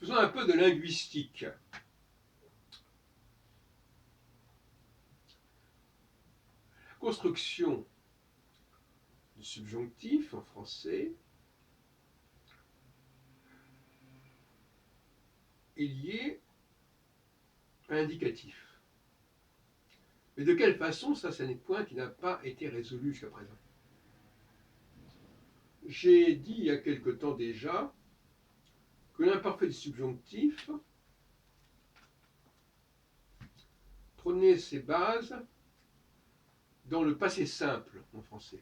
Faisons un peu de linguistique. La construction du subjonctif en français est liée à l'indicatif. Mais de quelle façon, ça, c'est un point qui n'a pas été résolu jusqu'à présent. J'ai dit il y a quelque temps déjà que l'imparfait du subjonctif prenait ses bases dans le passé simple en français.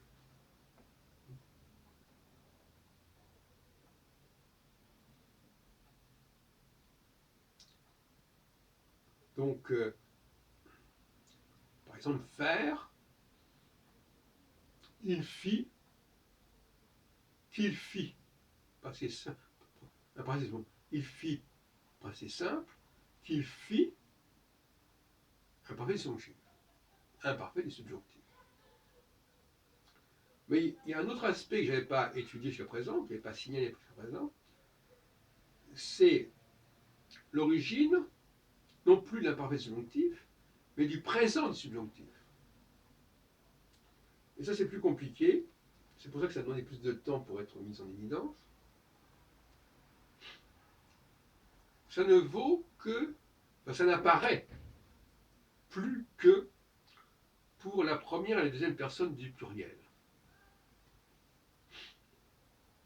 Donc, par exemple, faire, il fit, qu'il fit, passé simple, il fit, passé simple, qu'il fit, imparfait du subjonctif. Imparfait du subjonctif. Mais il y a un autre aspect que je n'avais pas étudié jusqu'à présent, qui n'est pas signalé jusqu'à présent, c'est l'origine, non plus de l'imparfait subjonctif, mais du présent du subjonctif. Et ça, c'est plus compliqué. C'est pour ça que ça demandait plus de temps pour être mis en évidence. Ça ne vaut que, enfin, ça n'apparaît plus que pour la première et la deuxième personne du pluriel.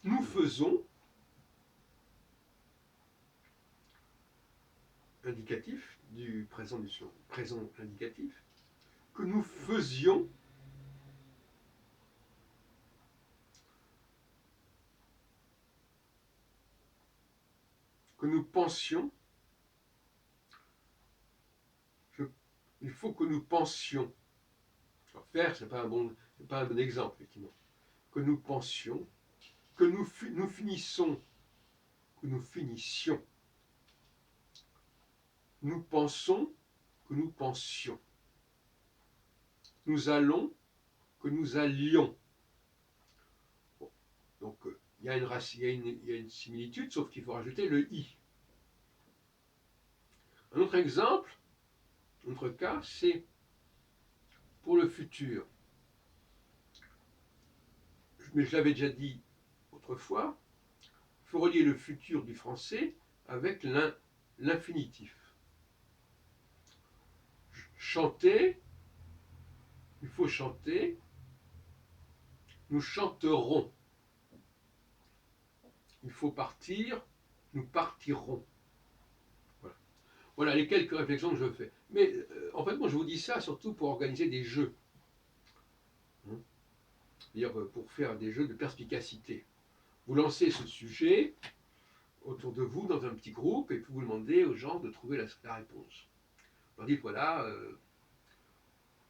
Nous faisons, indicatif, du présent indicatif, que nous faisions, que nous pensions, il faut que nous pensions. Alors, faire, ce n'est pas un bon exemple, effectivement. Que nous pensions, que nous finissions, nous pensons, que nous pensions. Nous allons, que nous allions. Bon. Donc, il y a une similitude, sauf qu'il faut rajouter le i. Un autre exemple, un autre cas, c'est pour le futur. Mais je l'avais déjà dit autrefois, il faut relier le futur du français avec l'infinitif. Chanter, il faut chanter, nous chanterons. Il faut partir, nous partirons. Voilà les quelques réflexions que je fais. Mais en fait, moi, je vous dis ça surtout pour organiser des jeux. C'est-à-dire pour faire des jeux de perspicacité. Vous lancez ce sujet autour de vous dans un petit groupe et puis vous demandez aux gens de trouver la réponse. Vous leur dites, voilà,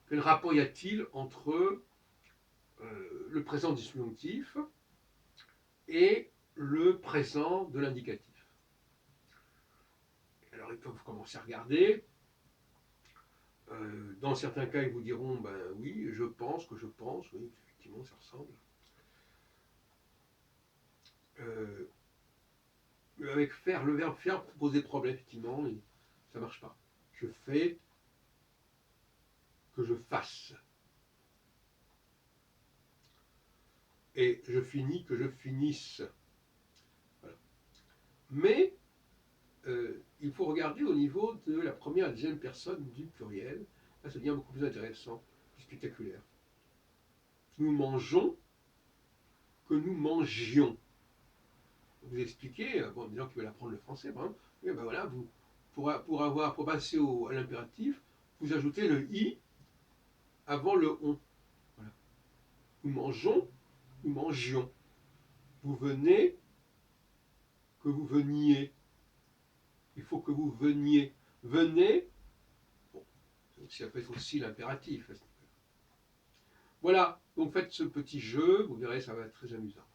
quel rapport y a-t-il entre le présent du subjonctif et le présent de l'indicatif? Alors ils peuvent commencer à regarder. Dans certains cas, ils vous diront, ben oui, je pense, que je pense, oui, effectivement, ça ressemble. Avec faire, le verbe faire pose des problèmes, effectivement, et ça ne marche pas. Je fais, que je fasse. Et je finis, que je finisse. Voilà. Mais il faut regarder au niveau de la première et la deuxième personne du pluriel. Là, ça devient beaucoup plus intéressant, plus spectaculaire. Nous mangeons, que nous mangions. Vous expliquez, bon, des gens qui veulent apprendre le français, par exemple, oui, ben voilà, vous, pour passer à l'impératif, vous ajoutez le i avant le on. Voilà. Nous mangeons, nous mangions. Vous venez, que vous veniez. Il faut que vous veniez. Venez, bon, ça peut être aussi l'impératif. Voilà, donc faites ce petit jeu, vous verrez, ça va être très amusant.